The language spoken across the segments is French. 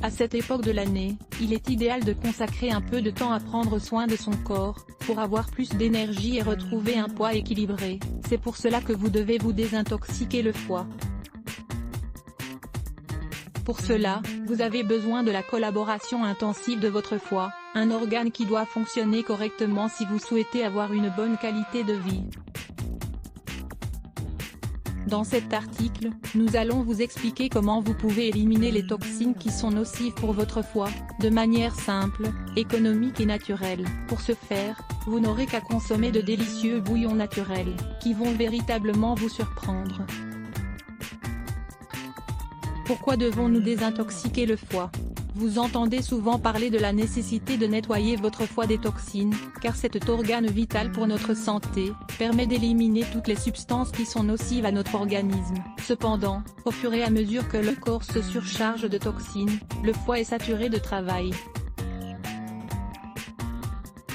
À cette époque de l'année, il est idéal de consacrer un peu de temps à prendre soin de son corps, pour avoir plus d'énergie et retrouver un poids équilibré. C'est pour cela que vous devez vous désintoxiquer le foie. Pour cela, vous avez besoin de la collaboration intensive de votre foie, un organe qui doit fonctionner correctement si vous souhaitez avoir une bonne qualité de vie. Dans cet article, nous allons vous expliquer comment vous pouvez éliminer les toxines qui sont nocives pour votre foie, de manière simple, économique et naturelle. Pour ce faire, vous n'aurez qu'à consommer de délicieux bouillons naturels, qui vont véritablement vous surprendre. Pourquoi devons-nous désintoxiquer le foie ? Vous entendez souvent parler de la nécessité de nettoyer votre foie des toxines, car cet organe vital pour notre santé, permet d'éliminer toutes les substances qui sont nocives à notre organisme. Cependant, au fur et à mesure que le corps se surcharge de toxines, le foie est saturé de travail.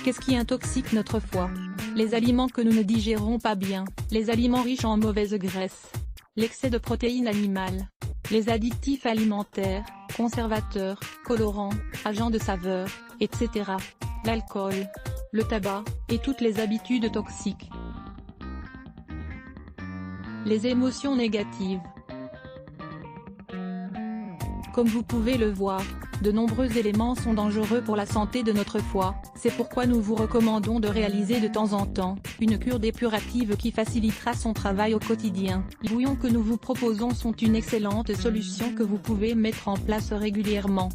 Qu'est-ce qui intoxique notre foie ? Les aliments que nous ne digérons pas bien, les aliments riches en mauvaises graisses, l'excès de protéines animales, les additifs alimentaires, conservateurs, colorants, agents de saveur, etc., l'alcool, le tabac, et toutes les habitudes toxiques. Les émotions négatives. Comme vous pouvez le voir, de nombreux éléments sont dangereux pour la santé de notre foie, c'est pourquoi nous vous recommandons de réaliser de temps en temps, une cure dépurative qui facilitera son travail au quotidien. Les bouillons que nous vous proposons sont une excellente solution que vous pouvez mettre en place régulièrement.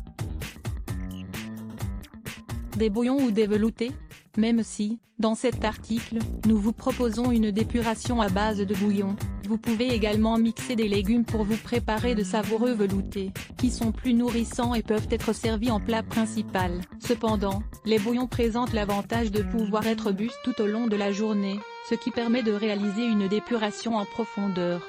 Des bouillons ou des veloutés ? Même si, dans cet article, nous vous proposons une dépuration à base de bouillon, vous pouvez également mixer des légumes pour vous préparer de savoureux veloutés, qui sont plus nourrissants et peuvent être servis en plat principal. Cependant, les bouillons présentent l'avantage de pouvoir être bu tout au long de la journée, ce qui permet de réaliser une dépuration en profondeur.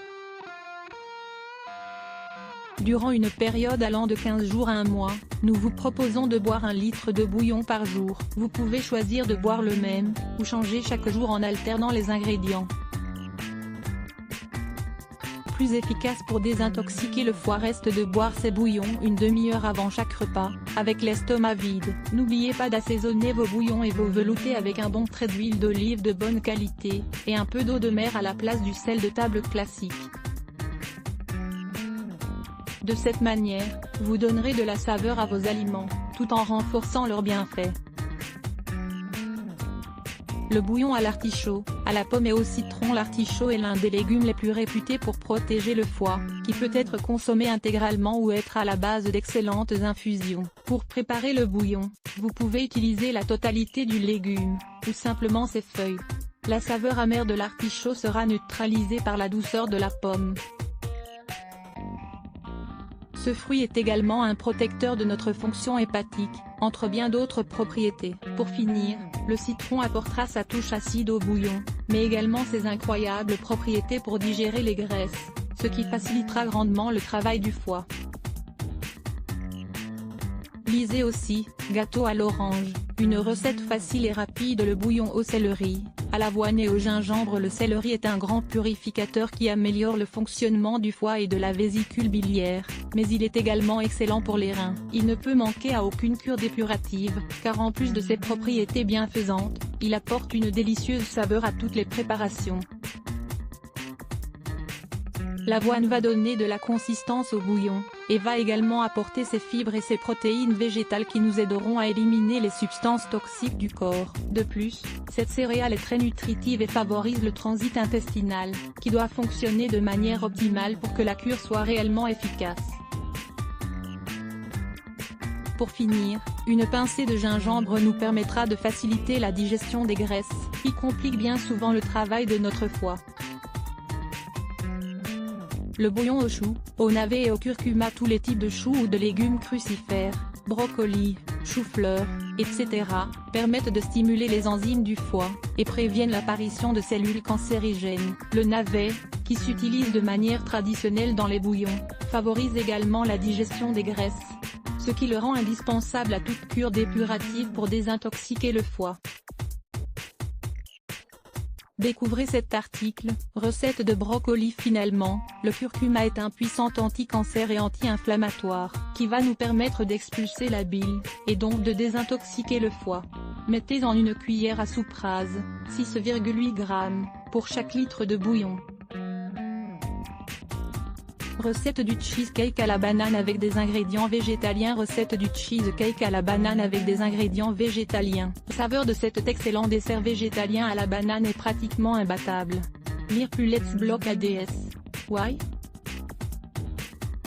Durant une période allant de 15 jours à 1 mois, nous vous proposons de boire 1 litre de bouillon par jour. Vous pouvez choisir de boire le même, ou changer chaque jour en alternant les ingrédients. Plus efficace pour désintoxiquer le foie reste de boire ces bouillons une demi-heure avant chaque repas, avec l'estomac vide. N'oubliez pas d'assaisonner vos bouillons et vos veloutés avec un bon trait d'huile d'olive de bonne qualité, et un peu d'eau de mer à la place du sel de table classique. De cette manière, vous donnerez de la saveur à vos aliments, tout en renforçant leurs bienfaits. Le bouillon à l'artichaut, à la pomme et au citron. L'artichaut est l'un des légumes les plus réputés pour protéger le foie, qui peut être consommé intégralement ou être à la base d'excellentes infusions. Pour préparer le bouillon, vous pouvez utiliser la totalité du légume, ou simplement ses feuilles. La saveur amère de l'artichaut sera neutralisée par la douceur de la pomme. Ce fruit est également un protecteur de notre fonction hépatique, entre bien d'autres propriétés. Pour finir, le citron apportera sa touche acide au bouillon, mais également ses incroyables propriétés pour digérer les graisses, ce qui facilitera grandement le travail du foie. Lisez aussi, gâteau à l'orange, une recette facile et rapide. Le bouillon au céleri, à l'avoine et au gingembre. Le céleri est un grand purificateur qui améliore le fonctionnement du foie et de la vésicule biliaire, mais il est également excellent pour les reins. Il ne peut manquer à aucune cure dépurative, car en plus de ses propriétés bienfaisantes, il apporte une délicieuse saveur à toutes les préparations. L'avoine va donner de la consistance au bouillon, et va également apporter ses fibres et ses protéines végétales qui nous aideront à éliminer les substances toxiques du corps. De plus, cette céréale est très nutritive et favorise le transit intestinal, qui doit fonctionner de manière optimale pour que la cure soit réellement efficace. Pour finir, une pincée de gingembre nous permettra de faciliter la digestion des graisses, qui compliquent bien souvent le travail de notre foie. Le bouillon au chou, au navet et au curcuma. Tous les types de choux ou de légumes crucifères, brocolis, chou-fleur, etc., permettent de stimuler les enzymes du foie, et préviennent l'apparition de cellules cancérigènes. Le navet, qui s'utilise de manière traditionnelle dans les bouillons, favorise également la digestion des graisses, ce qui le rend indispensable à toute cure dépurative pour désintoxiquer le foie. Découvrez cet article, recette de brocoli. Finalement, le curcuma est un puissant anti-cancer et anti-inflammatoire, qui va nous permettre d'expulser la bile, et donc de désintoxiquer le foie. Mettez en une cuillère à soupe rase, 6,8 g, pour chaque litre de bouillon. Recette du cheesecake à la banane avec des ingrédients végétaliens. Recette du cheesecake à la banane avec des ingrédients végétaliens. La saveur de cet excellent dessert végétalien à la banane est pratiquement imbattable. Lire plus Let's Block ADS. Why?